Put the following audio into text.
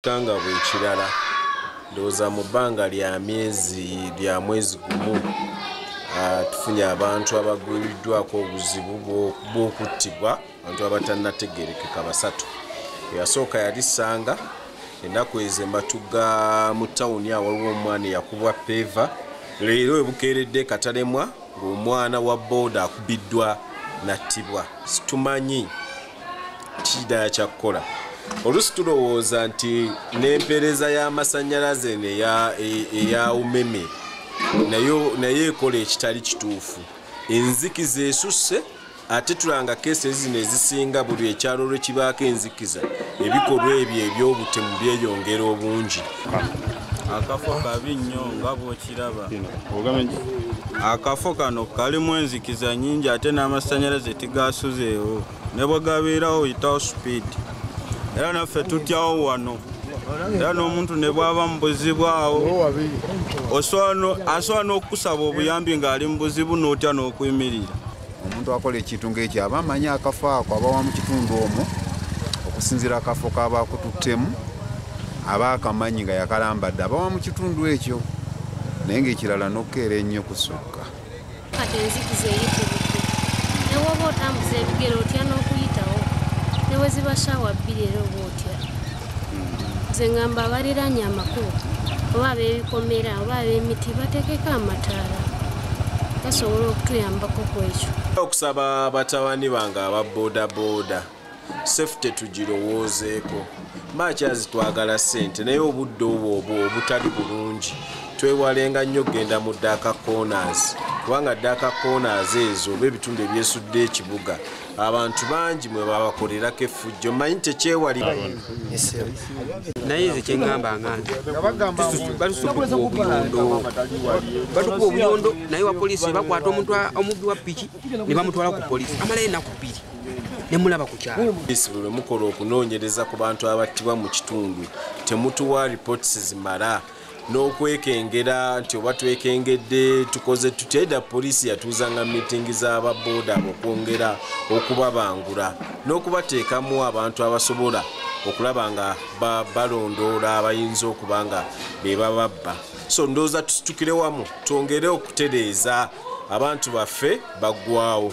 Kanga bwekirala ndowooza mu bbanga lya mwezi gumu tufunye abantu abagwiriddwako obuzibu bw'okuttibwa abantu abatannategeerekeka basatu. Eyasooka yali Ssanga, ennaku ezo Matuga mu ttawuni awo waliwo omwana eyakubwa peeva. Leero ebukeeredde Katalemwa ng'omwana wa booda akubiddwa nattibwa. Situmanyi kidala kyakukola. Oluusi tulowooza nti n'empeereza y'amasannyalaze eya umeme naye ekola ekitali kituufu. Enzikiza esusse ate tulanga keesi zino ezisinga buli ekyalo lwe kibaako enzikiza ebikolwa ebyo eby'obutemu byeyongera obungi. Akafo kabi nnyo nga bw'okiraba. Akafo kano kalimu enzikiza nnyingi ate n'amasannyalaze tigasuzeewo ne bwe gabeerawo oyitawo supiidi. Era naffe tutyawo wano. Era n'omuntu ne bw'aba mu buzibu awo asobola n'okusaba obuyambi ng'ali mu buzibu n'otya n'okuyimirira. Omuntu akola ekintu ng'ekyo aba amanyi akafo ako abawa mu kitundu omwo okusinziira akafo kaba akututtemu aba akamanyi nga yakalambadde abawa mu kitundu ekyo naye ng'ekirala n'okkeera ennyo kusukka. Kati enzikiza eyitibudde ne woba otambuza ebigere otya n'okuyitawo ne we ziba ssaawa 2 era oba otya. Nze ngamba abaliraanye amakubo oba ab'ebikomera oba ab'emiti bateekeko amataala basobola okutuyambako ku ekyo. Okusaba abatabani bange aba boodabooda safety tugirowoozeeko. Makyazi twagala ssente naye obudde obwo obutali bulungi twewalenga nnyo okgenda mu dark corners kubanga dark corners ezo oba ebitundu ebyesudde ekibuga abantu bangi mwe babakolerako effujjo. Manyi tekyewali naye nze kyengamba nganze batukuba obuyondo naye wa poliisi bakwata omubbi wa piki ne bamutwala ku poliisi amalayo ennaku 2 ne mulaba ku kyalo. Poliisi bwe mukola okunoonyereza ku bantu abattibwa mu kitundu temutuwa reports zimala n'okwekengera nti oba twekengedde tukoze tutya. Edda poliisi yatuuzanga miitingi z'ababooda okwongera okubabangula n'okubateekamu abantu abasobola okulaba nga balondoola abayinza okuba nga be bababba. So ndowooza tusittukire wamu twongere okutereeza abantu baffe baggwawo.